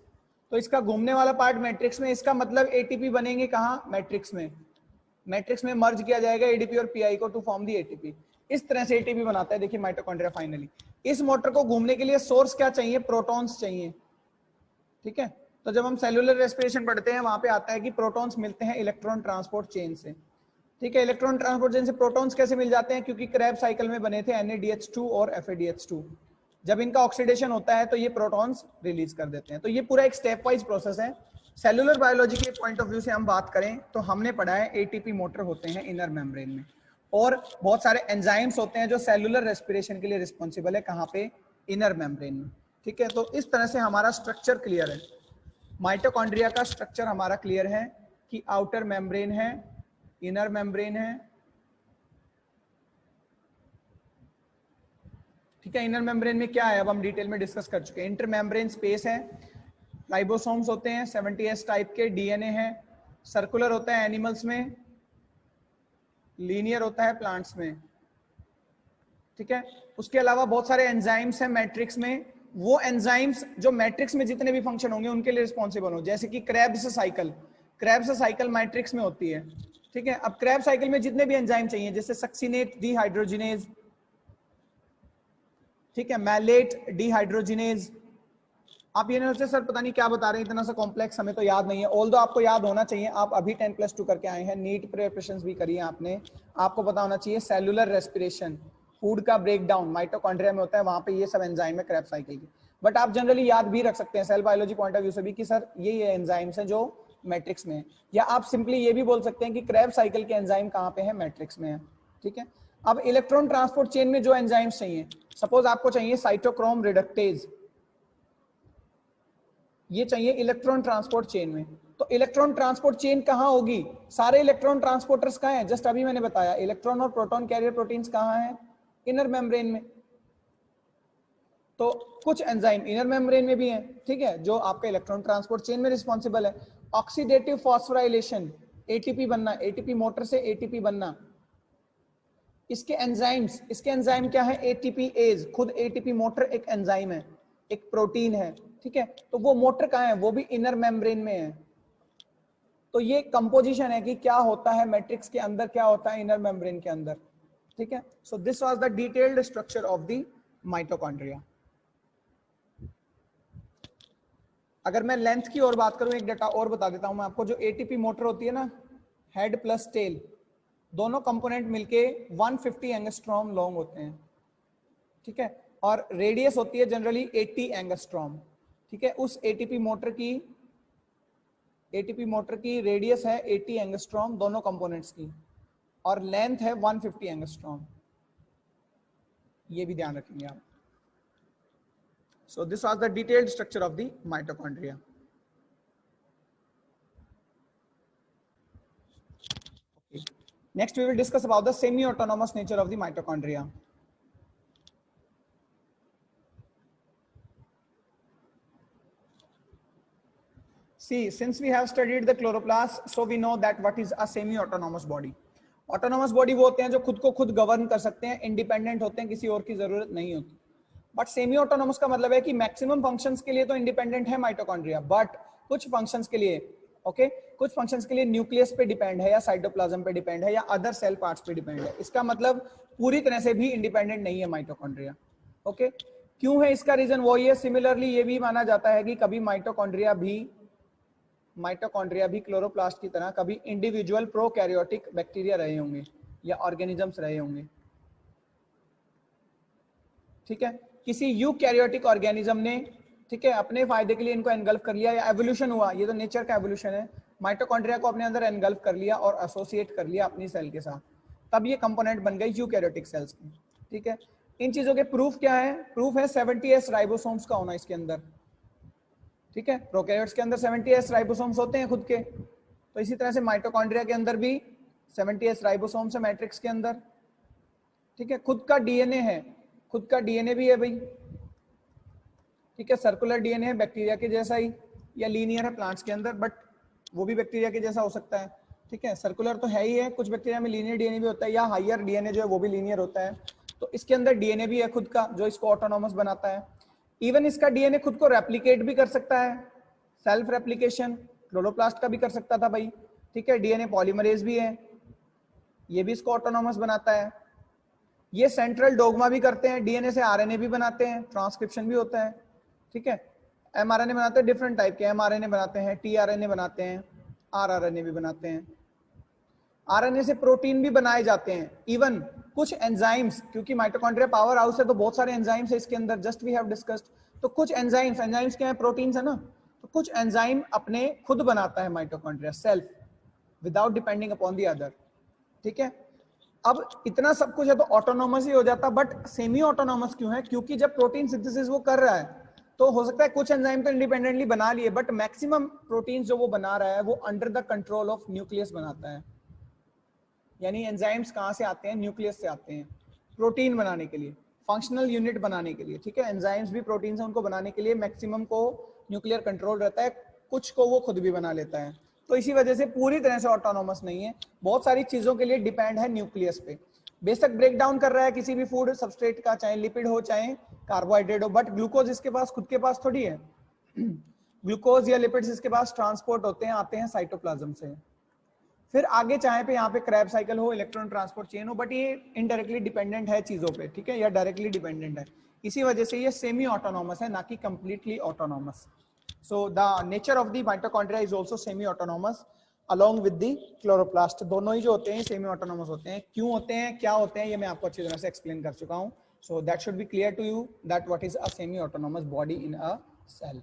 तो इसका घूमने वाला पार्ट मैट्रिक्स में, इसका मतलब एटीपी बनेंगे कहां? मैट्रिक्स में। मैट्रिक्स में मर्ज किया जाएगा एडीपी और पीआई को टू फॉर्म दी एटीपी। इस तरह से एटीपी बनाता है देखिए माइटोकॉन्ड्रिया फाइनली। इस मोटर को घूमने के लिए सोर्स क्या चाहिए? प्रोटॉन्स चाहिए। ठीक है, तो जब हम सेलुलर रेस्पिरेशन पढ़ते हैं वहां पे आता है कि प्रोटॉन्स मिलते हैं इलेक्ट्रॉन ट्रांसपोर्ट चेन से। ठीक है, इलेक्ट्रॉन ट्रांसपोर्ट चेन से प्रोटॉन्स कैसे मिल जाते हैं? क्योंकि क्रैब साइकिल में बने थे NADH2 और FADH2। जब इनका ऑक्सीडेशन होता है तो ये प्रोटॉन्स रिलीज कर देते हैं। तो ये पूरा एक स्टेप वाइज प्रोसेस है। सेलुलर बायोलॉजी के पॉइंट ऑफ व्यू से हम बात करें तो हमने पढ़ा है एटीपी मोटर होते हैं इनर मेम्ब्रेन में, और बहुत सारे एंजाइम्स होते हैं जो सेलुलर रेस्पिरेशन के लिए रिस्पॉन्सिबल है। कहाँ पे? इनर मेम्ब्रेन में। ठीक है, तो इस तरह से हमारा स्ट्रक्चर क्लियर है। माइटोकॉन्ड्रिया का स्ट्रक्चर हमारा क्लियर है कि आउटर मेम्ब्रेन है, इनर मेम्ब्रेन है। ठीक है, इनर मेम्ब्रेन में क्या है अब हम डिटेल में डिस्कस कर चुके हैं। इंटर मेम्ब्रेन स्पेस है, राइबोसोम्स होते हैं 70S टाइप के, डीएनए है, सर्कुलर होता है एनिमल्स में, लीनियर होता है प्लांट्स में। ठीक है, उसके अलावा बहुत सारे एंजाइम्स हैं मैट्रिक्स में। वो एंजाइम्स जो मैट्रिक्स में जितने भी फंक्शन होंगे उनके लिए रिस्पॉन्सिबल हो, जैसे कि Krebs cycle. Krebs cycle matrix में होती है। ठीक है, अब क्रेब साइकिल में जितने भी एंजाइम चाहिए, जैसे सक्सिनेट डिहाइड्रोजिनेज, ठीक है, मैलेट डिहाइड्रोजिनेज। आप ये नहीं सोचते सर पता नहीं क्या बता रहे हैं, इतना सा कॉम्प्लेक्स हमें तो याद नहीं है। ऑल्दो आपको याद होना चाहिए, आप अभी 10+2 करके आए हैं, नीट प्रिपरेशन भी करी है आपने, आपको पता होना चाहिए सेलुलर रेस्पिरेशन, फूड का ब्रेकडाउन माइटोकॉन्ड्रिया में होता है, वहां पे ये सब एंजाइम है क्रेब साइकिल की। बट आप जनरली याद भी रख सकते हैं cell biology point of view से भी कि सर ये एंजाइम्स हैं जो मैट्रिक्स में है, या आप सिंपली ये भी बोल सकते हैं कि क्रेब साइकिल के एंजाइम कहाँ पे है? मैट्रिक्स में है। ठीक है, अब इलेक्ट्रॉन ट्रांसपोर्ट चेन में जो एंजाइम्स चाहिए, सपोज आपको चाहिए साइटोक्रोम रिडक्टेज, ये चाहिए इलेक्ट्रॉन ट्रांसपोर्ट चेन में। तो इलेक्ट्रॉन ट्रांसपोर्ट चेन कहाँ होगी? सारे इलेक्ट्रॉन ट्रांसपोर्टर्स कहाँ हैं? जस्ट अभी मैंने बताया, इलेक्ट्रॉन और प्रोटॉन कैरियर प्रोटीन्स कहाँ हैं? इनर मेम्ब्रेन में। तो कुछ एंजाइम इनर मेम्ब्रेन में भी हैं, ठीक है, जो आपका इलेक्ट्रॉन ट्रांसपोर्ट चेन में रिस्पॉन्सिबल है। ऑक्सीडेटिव फॉस्फोराइलेशन, एटीपी बनना, एटीपी मोटर से एटीपी बनना, इसके एंजाइम्स, इसके एंजाइम क्या है? एटीपीएज। खुद एटीपी मोटर एक एंजाइम है, एक प्रोटीन है। ठीक है, तो वो मोटर कहाँ है? वो भी इनर मेम्ब्रेन में है। तो ये कंपोजिशन है कि क्या होता है मैट्रिक्स के अंदर, क्या होता है इनर मेम्ब्रेन के अंदर। ठीक है, so this was the detailed structure of the mitochondria. अगर मैं लेंथ की और बात करूं, एक डाटा और बता देता हूं मैं आपको। जो एटीपी मोटर होती है ना, हेड प्लस टेल, दोनों कंपोनेंट मिलके 150 एंगस्ट्रॉम लॉन्ग होते हैं। ठीक है, और रेडियस होती है जनरली 80 एंगस्ट्रॉम। ठीक है, उस एटीपी मोटर की एटीपी मोटर की रेडियस है 80 एंगस्ट्रॉम दोनों कंपोनेंट्स की, और लेंथ है 150 एंगस्ट्रॉम, ये भी ध्यान रखेंगे आप। So this was the detailed structure of the mitochondria. Next we will discuss about the semi-autonomous nature of the mitochondria. See, since we have studied the chloroplast, so we know that what is a semi-autonomous body. Autonomous body वो होते हैं जो खुद को खुद गवर्न कर सकते हैं, इंडिपेंडेंट होते हैं, किसी और की जरूरत नहीं होती। बट सेमी ऑटोनोमस का मतलब है कि मैक्सिमम फंक्शंस के लिए तो इंडिपेंडेंट है माइटोकॉन्ड्रिया, बट कुछ फंक्शंस के लिए कुछ फंक्शंस के लिए न्यूक्लियस पे डिपेंड है, या साइटोप्लाज्म पे डिपेंड है, या अदर सेल पार्ट्स पे डिपेंड है। इसका मतलब पूरी तरह से भी इंडिपेंडेंट नहीं है माइटोकॉन्ड्रिया। क्यों है इसका रीजन वही है। सिमिलरली ये भी माना जाता है कि कभी माइटोकॉन्ड्रिया भी क्लोरोप्लास्ट की तरह कभी इंडिविजुअल प्रोकैरियोटिक बैक्टीरिया रहे होंगे या ऑर्गेनिजम्स रहे होंगे। ठीक है, किसी यूकैरियोटिक ऑर्गेनिज्म ने अपने फायदे के लिए इनको एनगल्फ कर लिया, या एवोल्यूशन हुआ, ये तो नेचर का एवोल्यूशन है, माइटोकॉन्ड्रिया को अपने अंदर एनगल्फ कर लिया और एसोसिएट कर लिया अपनी सेल के साथ, तब ये कंपोनेंट बन गई यूकैरियोटिक सेल्स की। ठीक है, इन चीजों के प्रूफ क्या है? प्रूफ है 70S राइबोसोम्स का होना इसके अंदर। ठीक है, प्रोकैरियोट्स के अंदर 70S राइबोसोम्स होते हैं खुद के, तो इसी तरह से माइटोकॉन्ड्रिया के अंदर भी 70S राइबोसोम्स है मैट्रिक्स के अंदर। ठीक है, खुद का डीएनए है, खुद का डीएनए भी है भाई। ठीक है, सर्कुलर डीएनए है बैक्टीरिया के जैसा ही, या लीनियर है प्लांट्स के अंदर, बट वो भी बैक्टीरिया के जैसा हो सकता है। ठीक है, सर्कुलर तो है ही है, कुछ बैक्टीरिया में लीनियर डीएनए भी होता है, या हायर डीएनए जो है वो भी लीनियर होता है। तो इसके अंदर डीएनए भी है खुद का, जो इसको ऑटोनॉमस बनाता है। इवन इसका डीएनए खुद को रेप्लिकेट भी कर सकता है, सेल्फ रेप्लिकेशन क्लोरोप्लास्ट का भी कर सकता था भाई। ठीक है, डीएनए पॉलीमरेज भी है, ये भी इसको ऑटोनॉमस बनाता है। ये सेंट्रल डोग्मा भी करते हैं, डीएनए से आरएनए भी बनाते हैं, ट्रांसक्रिप्शन भी होता है। ठीक है, एमआरएनए बनाते हैं, डिफरेंट टाइप के एमआरएनए बनाते हैं, टीआरएनए बनाते हैं, आरआरएनए भी बनाते हैं। आरएनए से प्रोटीन भी बनाए जाते हैं, इवन कुछ एंजाइम्स, क्योंकि माइटोकॉन्ड्रिया पावर हाउस है तो बहुत सारे एंजाइम्स है इसके अंदर, जस्ट वी हैव डिस्कस्ड। तो कुछ एंजाइम्स क्या है? प्रोटीन्स है ना, तो कुछ एंजाइम अपने खुद बनाता है mitochondria self, without depending upon the other. ठीक है, अब इतना सब कुछ है तो ऑटोनॉमस ही हो जाता, बट सेमी ऑटोनॉमस क्यों है? क्योंकि जब प्रोटीन सिंथेसिस वो कर रहा है तो हो सकता है कुछ एंजाइम तो इंडिपेंडेंटली बना लिए, बट मैक्सिमम प्रोटीन जो वो बना रहा है वो under the control of nucleus बनाता है। यानी एंजाइम्स कहां से आते हैं? न्यूक्लियस से आते हैं, प्रोटीन बनाने के लिए, फंक्शनल यूनिट बनाने के लिए। ठीक है, एंजाइम्स भी प्रोटीन से उनको बनाने के लिए मैक्सिमम को न्यूक्लियर कंट्रोल रहता है, कुछ को वो खुद भी बना लेता है। तो इसी वजह से पूरी तरह से ऑटोनॉमस नहीं है, बहुत सारी चीजों के लिए डिपेंड है न्यूक्लियस पे। बेशक ब्रेक डाउन कर रहा है किसी भी फूड सबस्ट्रेट का, चाहे लिपिड हो चाहे कार्बोहाइड्रेट हो, बट ग्लूकोज इसके पास खुद के पास थोड़ी है। ग्लूकोज या लिपिड्स इसके पास ट्रांसपोर्ट होते हैं, आते हैं साइटोप्लाज्म से, फिर आगे चाहे पे यहाँ पे क्रैब साइकिल हो, इलेक्ट्रॉन ट्रांसपोर्ट चेन हो, बट ये इनडायरेक्टली डिपेंडेंट है चीजों पे। ठीक है, या डायरेक्टली डिपेंडेंट है, इसी वजह से ये सेमी ऑटोनॉमस है, ना कि completely autonomous. So the nature of the mitochondria is also semi autonomous along with the chloroplast। दोनों ही जो होते हैं सेमी ऑटोनॉमस होते हैं। क्यों होते हैं, क्या होते हैं, ये मैं आपको अच्छी तरह से एक्सप्लेन कर चुका हूं। So that should be clear to you that what is a semi autonomous body in a cell.